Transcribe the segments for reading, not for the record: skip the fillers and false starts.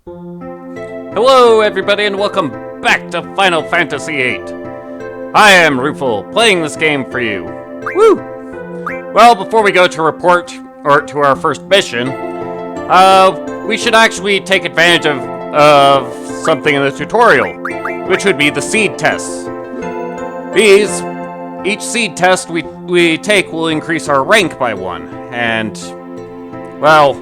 Hello everybody and welcome back to Final Fantasy VIII. I am Rufel, playing this game for you. Woo! Well, before we go to report, or to our first mission, we should actually take advantage of something in the tutorial, which would be the seed tests. Each seed test we take will increase our rank by 1, and, well,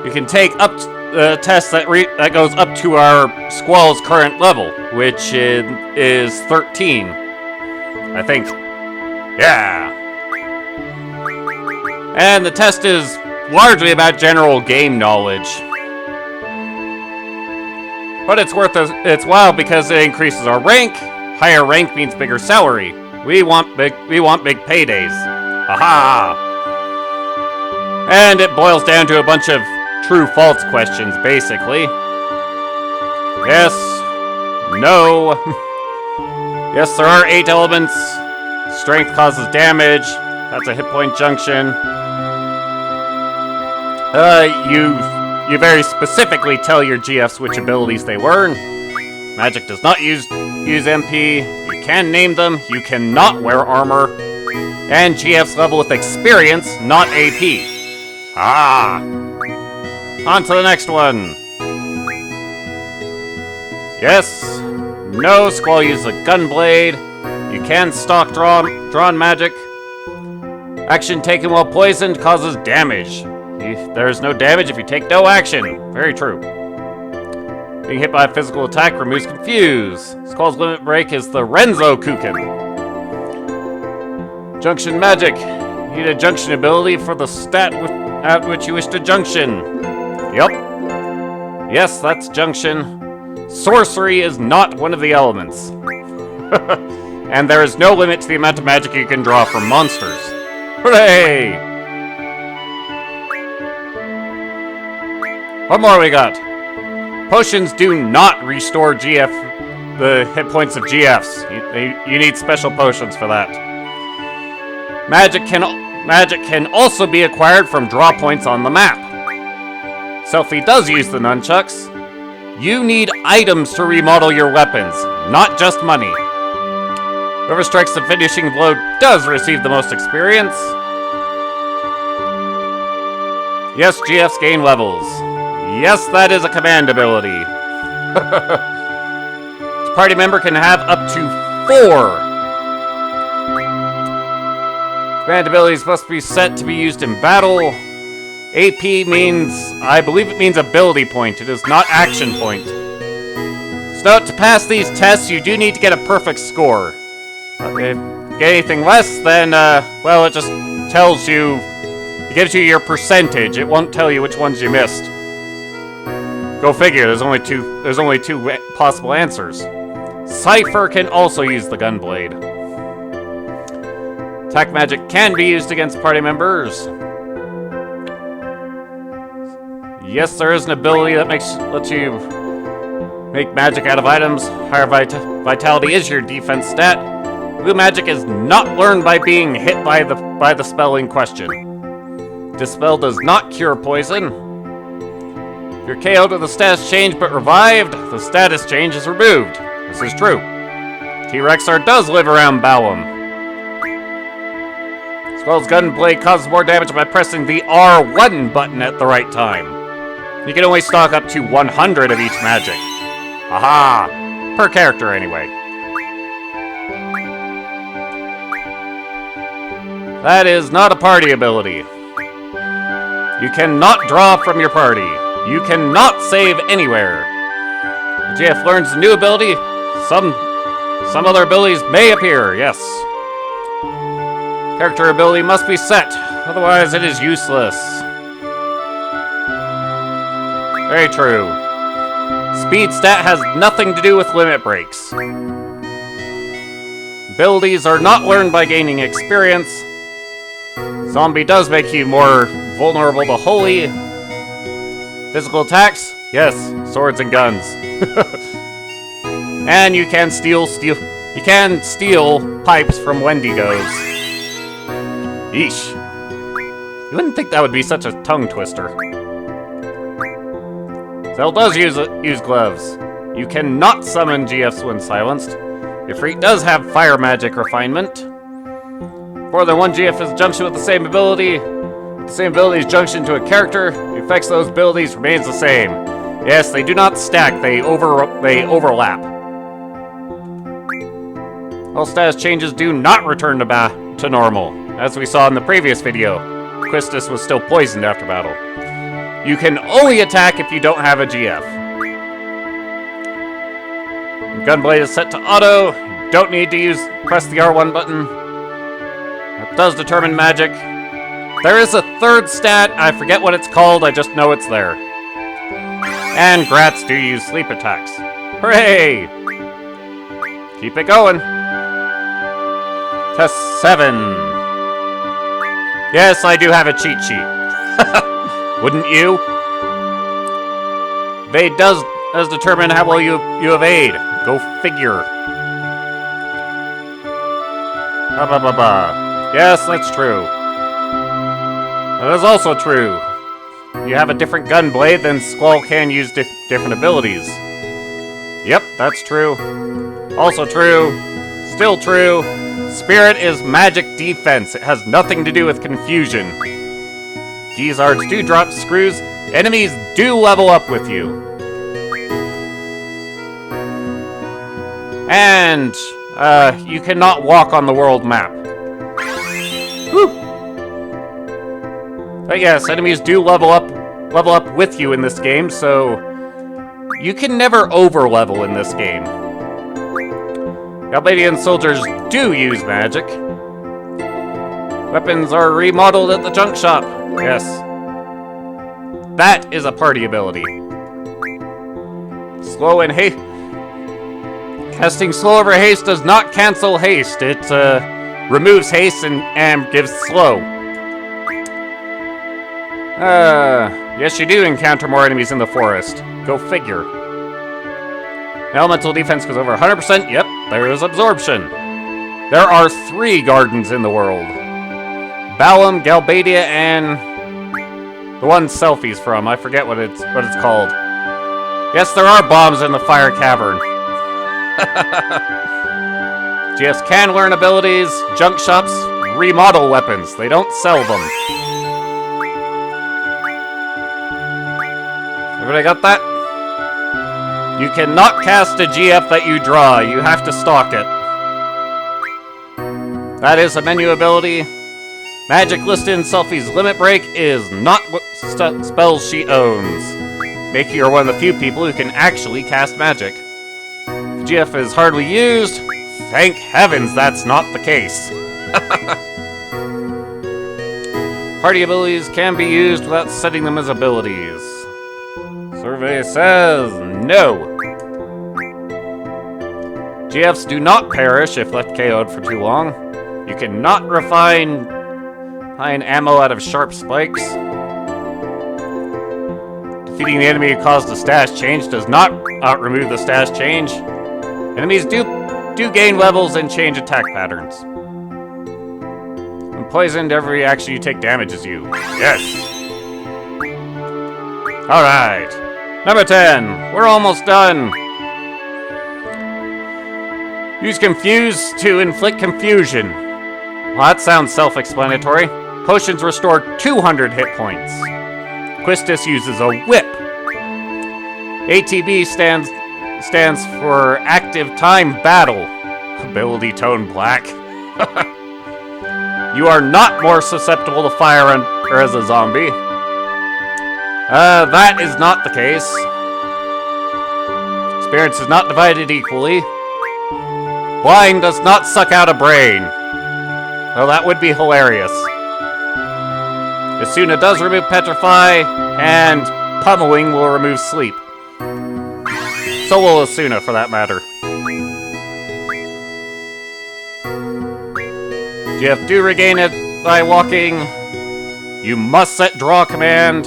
you can take up the test that goes up to our Squall's current level, which is 13, I think. Yeah. And the test is largely about general game knowledge, but it's worth its while because it increases our rank. Higher rank means bigger salary. We want big paydays. Aha! And it boils down to a bunch of true-false questions, basically. Yes. No. Yes, there are 8 elements. Strength causes damage. That's a hit point junction. You very specifically tell your GFs which abilities they learn. Magic does not use MP. You can name them. You cannot wear armor. And GFs level with experience, not AP. Ah! On to the next one. Yes. No, Squall uses a gunblade. You can stock drawn magic. Action taken while poisoned causes damage. There is no damage if you take no action. Very true. Being hit by a physical attack removes confuse. Squall's limit break is the Renzo Kuken. Junction magic. You need a junction ability for the stat at which you wish to junction. Yup. Yes, that's junction. Sorcery is not one of the elements. And there is no limit to the amount of magic you can draw from monsters. Hooray! What more we got? Potions do not restore the hit points of GFs. You need special potions for that. Magic can also be acquired from draw points on the map. Selphie does use the nunchucks. You need items to remodel your weapons, not just money. Whoever strikes the finishing blow does receive the most experience. Yes, GFs gain levels. Yes, that is a command ability. Each party member can have up to 4. Command abilities must be set to be used in battle. AP means, I believe it means ability point. It is not action point. So to pass these tests, you do need to get a perfect score. If you get anything less, then, well, it just tells you, it gives you your percentage. It won't tell you which ones you missed. Go figure, there's only two possible answers. Cypher can also use the gunblade. Attack magic can be used against party members. Yes, there is an ability that lets you make magic out of items. Higher vitality is your defense stat. Blue magic is not learned by being hit by the spell in question. This spell does not cure poison. If you're KO'd with a status change but revived, the status change is removed. This is true. T-Rexar does live around Balam. Squall's gunblade causes more damage by pressing the R1 button at the right time. You can only stock up to 100 of each magic. Aha! Per character, anyway. That is not a party ability. You cannot draw from your party. You cannot save anywhere. The GF learns a new ability. Some other abilities may appear, yes. Character ability must be set, otherwise it is useless. Very true. Speed stat has nothing to do with limit breaks. Abilities are not learned by gaining experience. Zombie does make you more vulnerable to holy. Physical attacks? Yes, swords and guns. And you can steal pipes from Wendigos. Yeesh. You wouldn't think that would be such a tongue twister. Cell does use gloves. You cannot summon GFs when silenced. Your freak does have fire magic refinement. More than one GF is junction with the same ability. The same ability's junction to a character. The effects of those abilities remains the same. Yes, they do not stack. They overlap. All status changes do not return to normal, as we saw in the previous video. Quistis was still poisoned after battle. You can only attack if you don't have a GF. Gunblade is set to auto. You don't need to press the R1 button. That does determine magic. There is a third stat. I forget what it's called. I just know it's there. And Grats do use sleep attacks. Hooray! Keep it going. Test 7. Yes, I do have a cheat sheet. Wouldn't you? Evade does determine how well you evade. Go figure. Yes, that's true. That is also true. You have a different gunblade, then Squall can use different abilities. Yep, that's true. Also true. Still true. Spirit is magic defense. It has nothing to do with confusion. Gizzards do drop screws. Enemies do level up with you. And you cannot walk on the world map. Woo! But yes, enemies do level up with you in this game, so you can never over-level in this game. Galbadian soldiers do use magic. Weapons are remodeled at the junk shop. Yes. That is a party ability. Slow and haste. Casting slow over haste does not cancel haste. It removes haste and gives slow. Yes, you do encounter more enemies in the forest. Go figure. Elemental defense goes over 100%. Yep, there is absorption. There are 3 gardens in the world. Balam, Galbadia, and the one Selfie's from. I forget what it's called. Yes, there are bombs in the fire cavern. GFs can learn abilities. Junk shops remodel weapons. They don't sell them. Everybody got that? You cannot cast a GF that you draw. You have to stalk it. That is a menu ability. Magic listed in Selfie's Limit Break is not what spells she owns, making her one of the few people who can actually cast magic. If GF is hardly used, thank heavens that's not the case. Party abilities can be used without setting them as abilities. Survey says no. GFs do not perish if left KO'd for too long. You cannot refine ammo out of sharp spikes. Defeating the enemy who caused the stash change does not remove the stash change. Enemies do gain levels and change attack patterns. When poisoned, every action you take damages you. Yes! Alright. Number 10. We're almost done. Use Confuse to inflict confusion. Well, that sounds self-explanatory. Potions restore 200 hit points. Quistis uses a whip. ATB stands for Active Time Battle. Ability tone black. You are not more susceptible to fire or as a zombie. That is not the case. Experience is not divided equally. Blind does not suck out a brain. Well, that would be hilarious. Asuna does remove Petrify, and Pummeling will remove Sleep. So will Asuna, for that matter. GF do regain it by walking. You must set Draw command.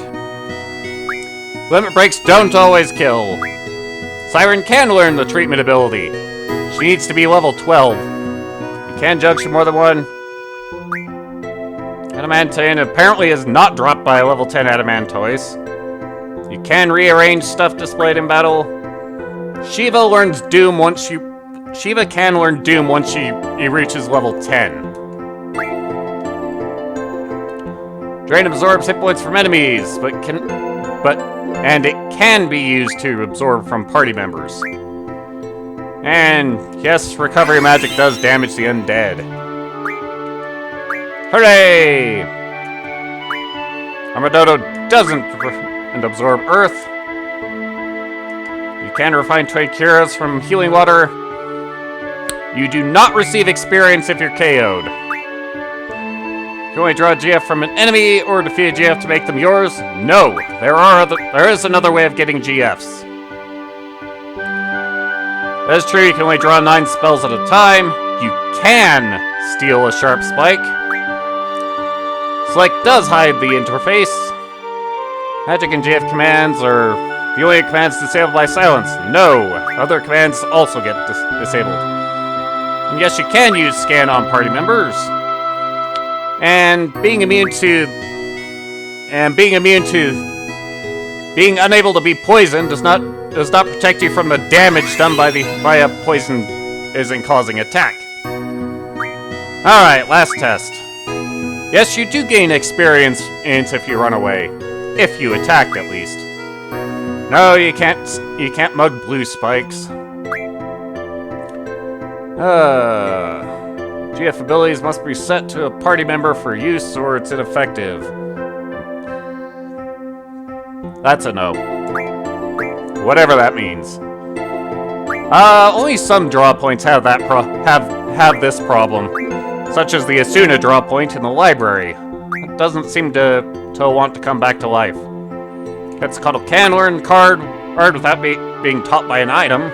Limit breaks don't always kill. Siren can learn the treatment ability. She needs to be level 12. You can junction more than one. Adamantine apparently is not dropped by level 10 Adamantoise. You can rearrange stuff displayed in battle. Shiva learns Doom once Shiva can learn Doom once he reaches level 10. Drain absorbs hit points from enemies, and it can be used to absorb from party members. And yes, recovery magic does damage the undead. Hooray! Armadodo doesn't absorb earth. You can refine trade curas from healing water. You do not receive experience if you're KO'd. You can only draw a GF from an enemy or defeat a GF to make them yours. No, there is another way of getting GFs. That is true, you can only draw 9 spells at a time. You can steal a sharp spike. Select does hide the interface. Magic and GF commands are the only commands disabled by silence. No, other commands also get disabled. And yes, you can use scan on party members. And being unable to be poisoned does not protect you from the damage done by a poison isn't causing attack. Alright, last test. Yes, you do gain experience if you run away. If you attacked, at least. No, you can't mug blue spikes. GF abilities must be set to a party member for use or it's ineffective. That's a no. Whatever that means. Only some draw points have have this problem, such as the Asuna draw point in the library. It doesn't seem to want to come back to life. Quetzalcoatl can learn card without being taught by an item.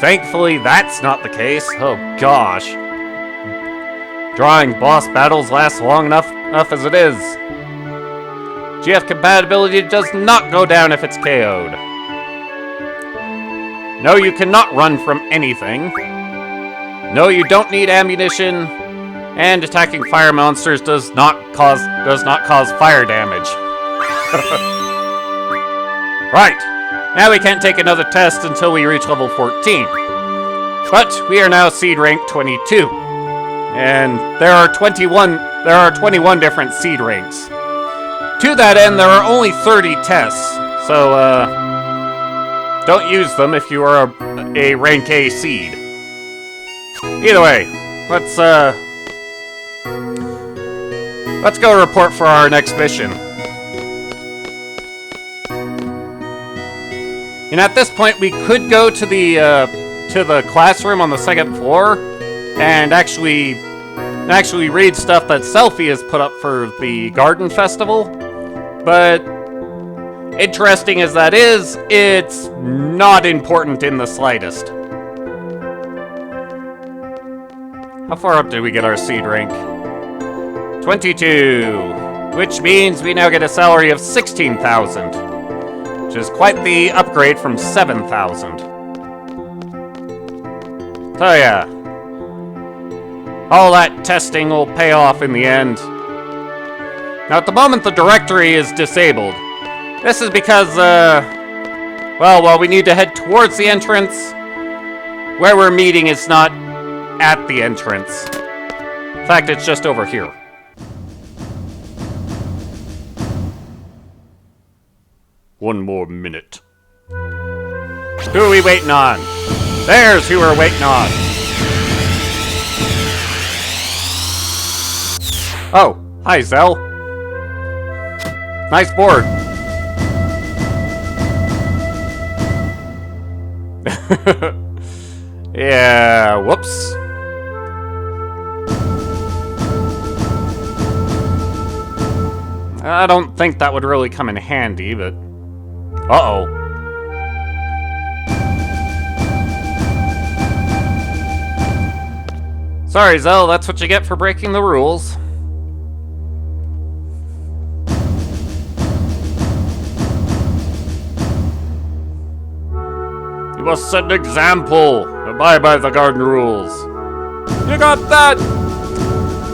Thankfully, that's not the case. Oh gosh. Drawing boss battles lasts long enough as it is. GF compatibility does not go down if it's KO'd. No, you cannot run from anything. No, you don't need ammunition. And attacking fire monsters does not cause fire damage. Right. Now we can't take another test until we reach level 14. But we are now seed rank 22. And there are 21 different seed ranks. To that end, there are only 30 tests. So don't use them if you are a rank A seed. Either way, let's go report for our next mission. And at this point, we could go to the classroom on the second floor and actually read stuff that Selphie has put up for the garden festival. But interesting as that is, it's not important in the slightest. How far up did we get our seed rank? 22, which means we now get a salary of 16,000, which is quite the upgrade from 7,000. So yeah, all that testing will pay off in the end. Now at the moment the directory is disabled. This is because, well, we need to head towards the entrance. Where we're meeting is not at the entrance. In fact, it's just over here. One more minute. Who are we waiting on? There's who we're waiting on. Oh, hi, Zell. Nice board. Yeah, whoops. I don't think that would really come in handy, but... Uh-oh. Sorry, Zell, that's what you get for breaking the rules. You must set an example. Abide by the garden rules. You got that?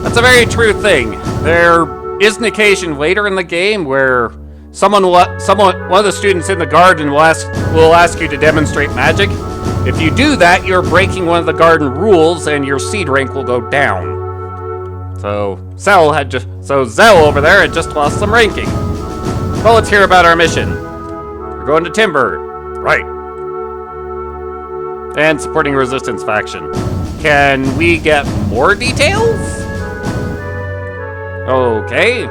That's a very true thing. There is an occasion later in the game where one of the students in the garden will ask you to demonstrate magic. If you do that, you're breaking one of the garden rules, and your seed rank will go down. So Zell over there had just lost some ranking. Well, let's hear about our mission. We're going to Timber. Right. And supporting Resistance faction. Can we get more details? Okay.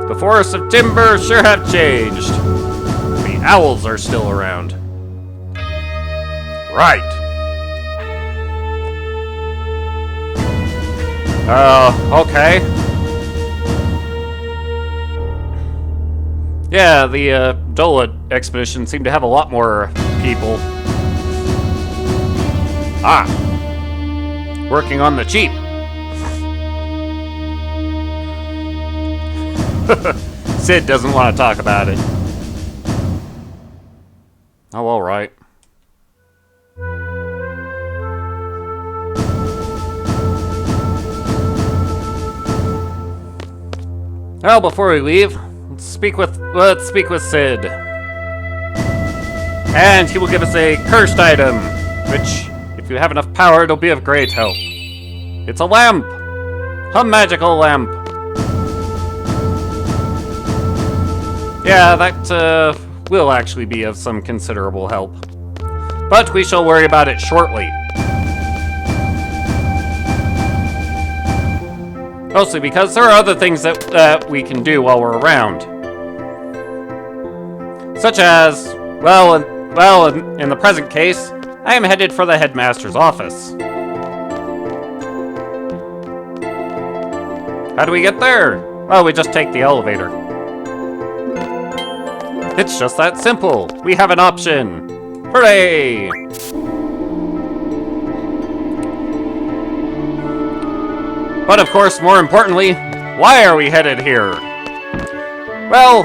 The forests of Timber sure have changed. The owls are still around. Right. Okay. Yeah, the Dola expedition seemed to have a lot more people. Ah. Working on the cheap. Cid doesn't want to talk about it. Oh, alright. Well, before we leave, let's speak with Cid. And he will give us a cursed item, which, if you have enough power, it'll be of great help. It's a lamp! A magical lamp! Yeah, that will actually be of some considerable help. But we shall worry about it shortly. Mostly because there are other things that we can do while we're around. Such as, well, in the present case, I am headed for the Headmaster's office. How do we get there? Well, we just take the elevator. It's just that simple. We have an option. Hooray! But of course, more importantly, why are we headed here? Well,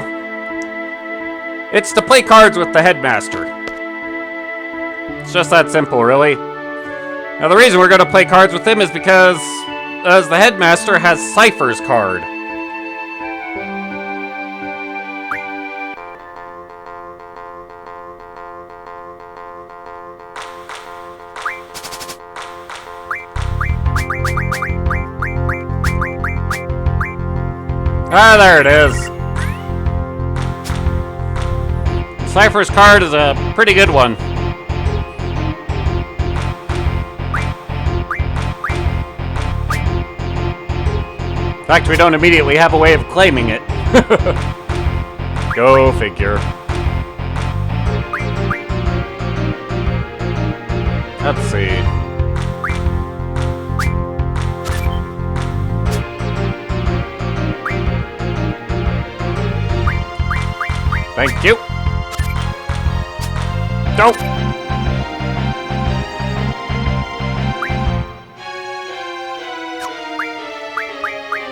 it's to play cards with the Headmaster. It's just that simple, really. Now, the reason we're going to play cards with him is because the Headmaster has Cypher's card. Ah, there it is. Cypher's card is a pretty good one. In fact, we don't immediately have a way of claiming it. Go figure. Let's see. Thank you. Nope.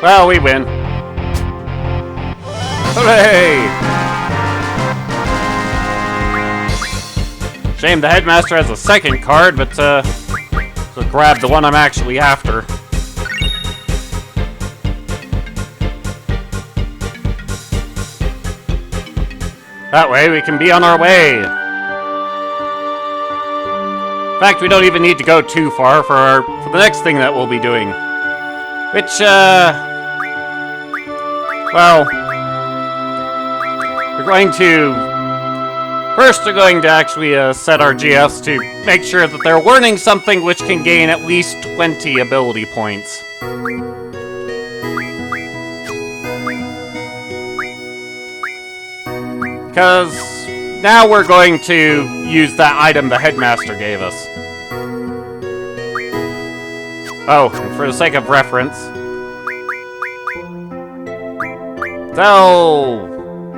Well, we win. Hooray! Shame the Headmaster has a second card, but so grab the one I'm actually after. That way we can be on our way. In fact, we don't even need to go too far for the next thing that we'll be doing. Which, well, we're going to actually set our GFs to make sure that they're learning something which can gain at least 20 ability points. Because now we're going to use that item the Headmaster gave us. Oh, and for the sake of reference, Zell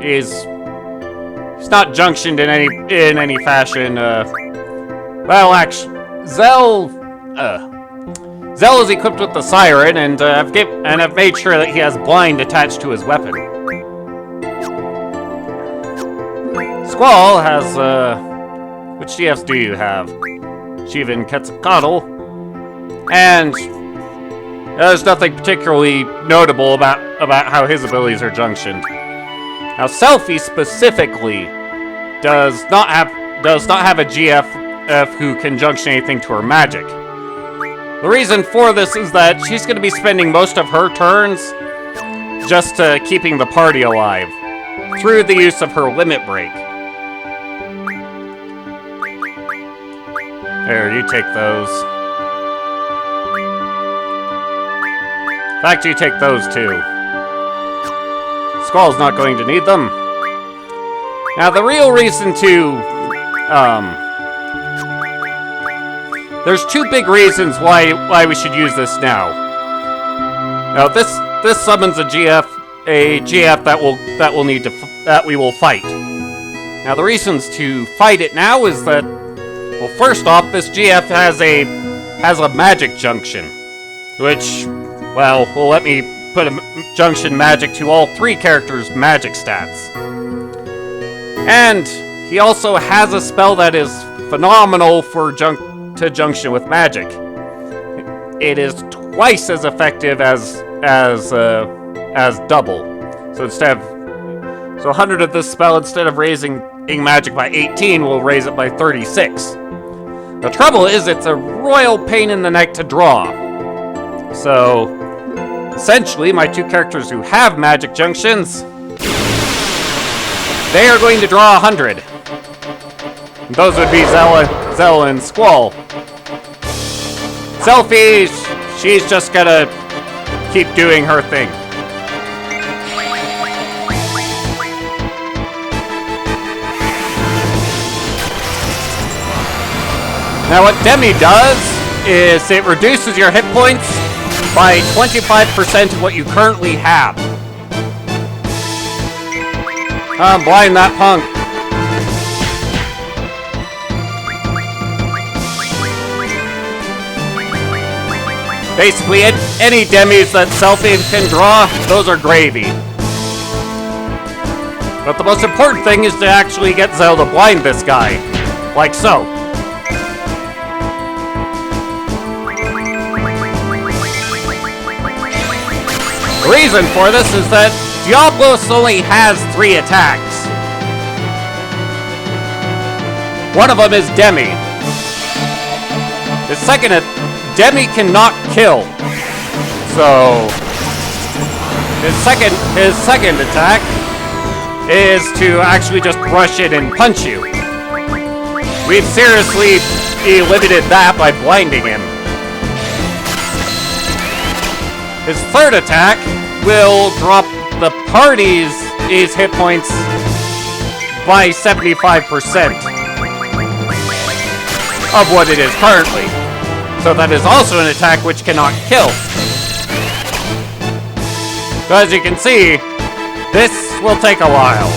he's not junctioned in any fashion. Well, actually, Zell is equipped with the siren, and I've made sure that he has blind attached to his weapon. Squall has, which GFs do you have? Shiva and Quetzalcoatl. And There's nothing particularly notable about how his abilities are junctioned. Now, Selphie specifically does not have a GF who can junction anything to her magic. The reason for this is that she's going to be spending most of her turns just keeping the party alive through the use of her limit break. There, you take those. In fact, you take those too. Squall's not going to need them. Now, the real reason there's two big reasons why we should use this now. Now, this summons a GF that we will fight. Now, the reasons to fight it now is that, well, first off, this GF has a magic junction, which, well, will let me put a junction magic to all three characters' magic stats. And he also has a spell that is phenomenal for to junction with magic. It is twice as effective as double. So 100 of this spell, instead of raising magic by 18, will raise it by 36. The trouble is, it's a royal pain in the neck to draw. So, essentially, my two characters who have magic junctions, they are going to draw 100. Those would be Zell and Squall. Selphie, she's just gonna keep doing her thing. Now what Demi does is it reduces your hit points by 25% of what you currently have. Blind that punk. Basically, any demis that Selphie can draw, those are gravy. But the most important thing is to actually get Zell to blind this guy. Like so. The reason for this is that Diablos only has 3 attacks. One of them is Demi. Demi cannot kill. So his second attack is to actually just rush in and punch you. We've seriously limited that by blinding him. His third attack will drop the party's hit points by 75% of what it is currently. So that is also an attack which cannot kill. So as you can see, this will take a while.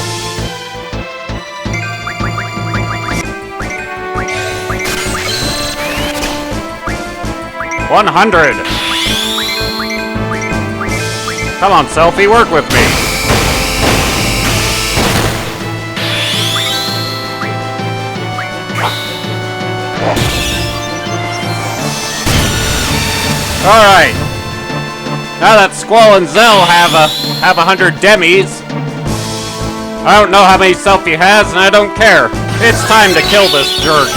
$100. Come on, Selphie, work with me. Alright. Now that Squall and Zell have 100 demis, I don't know how many Selphie has, and I don't care. It's time to kill this jerk.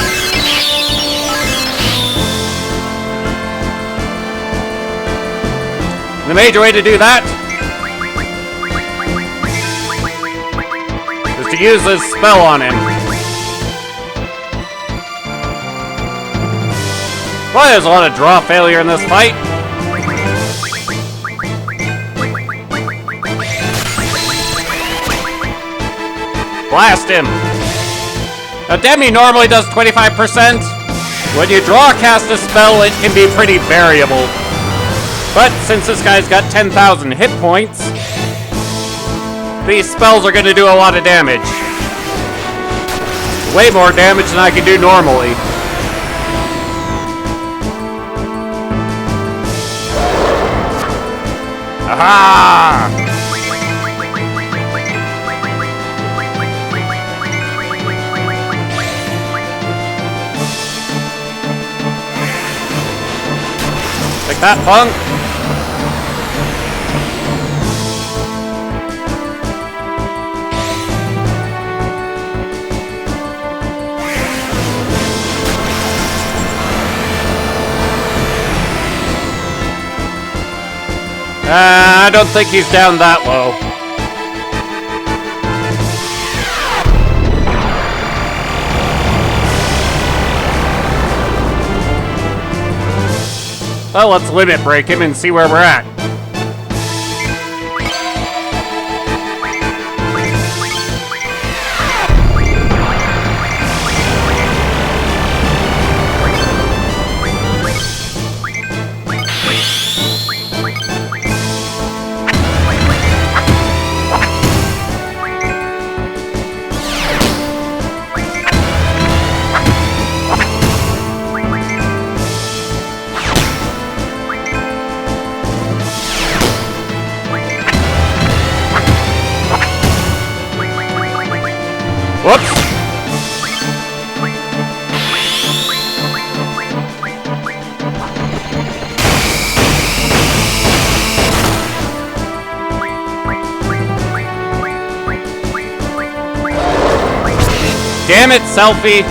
The major way to do that is to use this spell on him. Boy, there's a lot of draw failure in this fight. Blast him. Now, Demi normally does 25%. When you draw cast a spell, it can be pretty variable. But since this guy's got 10,000 hit points, these spells are going to do a lot of damage. Way more damage than I can do normally. Aha! Like that, punk. I don't think he's down that low. Well, let's limit break him and see where we're at. Whoops! Damn it, Selfie!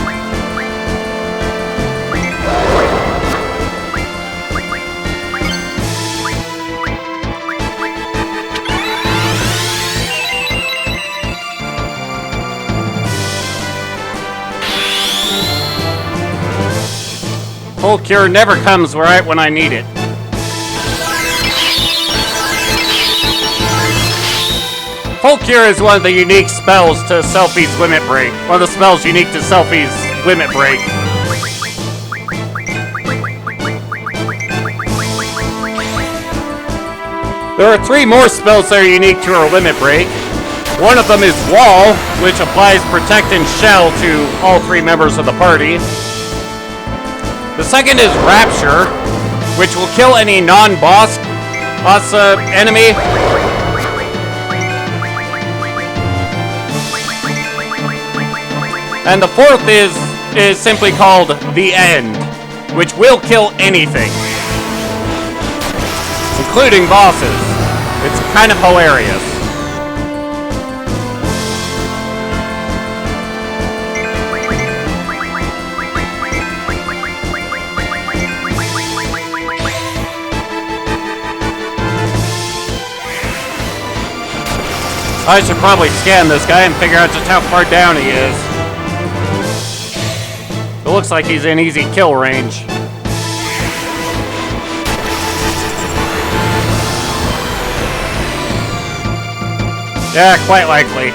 Full cure never comes right when I need it. Full cure is one of the unique spells to Selfie's limit break. One of the spells unique to Selfie's limit break. There are 3 more spells that are unique to her limit break. One of them is Wall, which applies Protect and Shell to all 3 members of the party. The second is Rapture, which will kill any non-boss enemy. And the fourth is simply called The End, which will kill anything, including bosses. It's kind of hilarious. I should probably scan this guy and figure out just how far down he is. It looks like he's in easy kill range. Yeah, quite likely.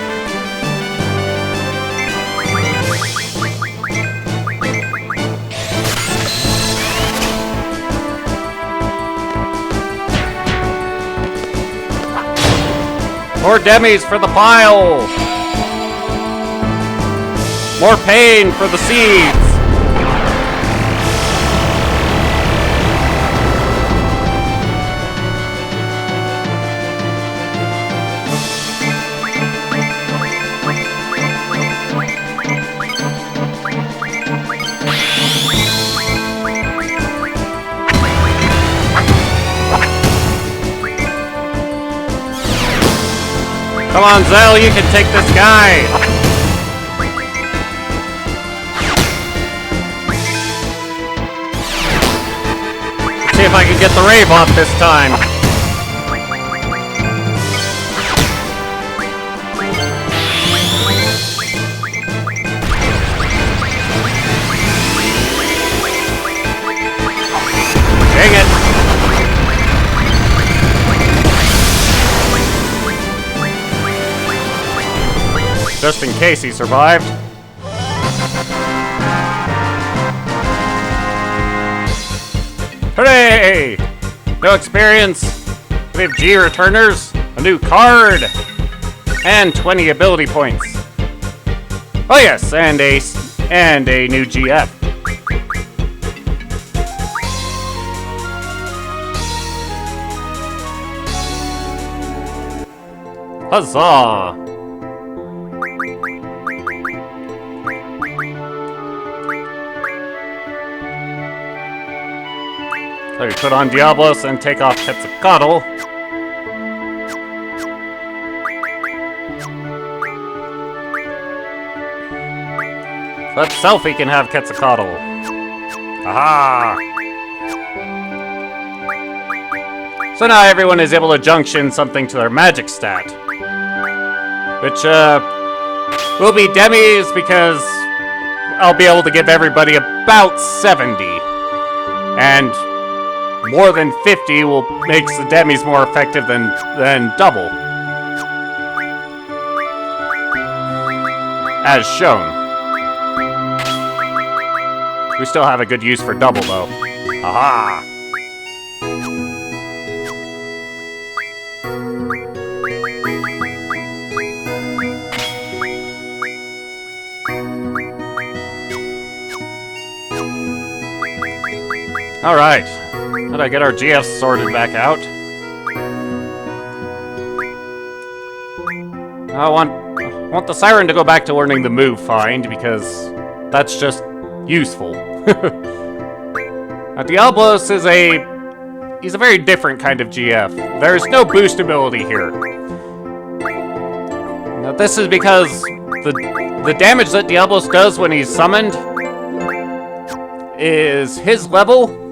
More demis for the pile! More pain for the seeds! Come on, Zell, you can take this guy! Let's see if I can get the rave off this time. Dang it! Just in case he survived. Hooray! No experience. We have G returners, a new card, and 20 ability points. Oh yes, and a new GF. Huzzah! So we put on Diablos and take off Quetzalcoatl. So that Selfie can have Quetzalcoatl. Aha! So now everyone is able to junction something to their magic stat. Which, will be demis because I'll be able to give everybody about 70. And more than 50 makes the demis more effective than double. As shown. We still have a good use for double, though. Aha! Alright. How do I get our GFs sorted back out? I want the Siren to go back to learning the move find, because that's just useful. Now, Diablos is he's a very different kind of GF. There's no boost ability here. Now, this is because the damage that Diablos does when he's summoned is his level.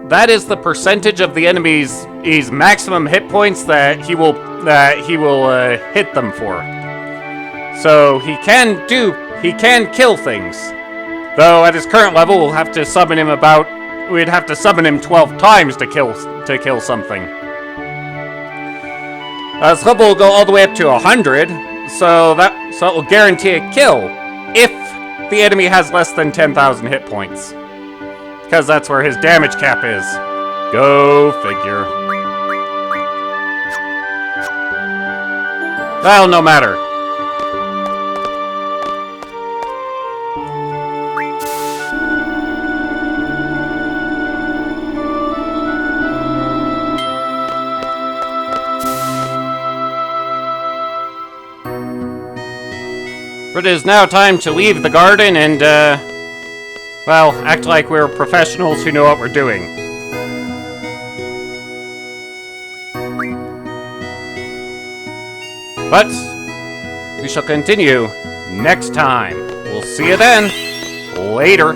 That is the percentage of the enemy's maximum hit points that he will hit them for. So he can kill things. Though at his current level, we'd have to summon him 12 times to kill something. His level will go all the way up to 100, so it will guarantee a kill if the enemy has less than 10,000 hit points. Because that's where his damage cap is. Go figure. Well, no matter. It is now time to leave the garden and, well, act like we're professionals who know what we're doing. But we shall continue next time. We'll see you then. Later.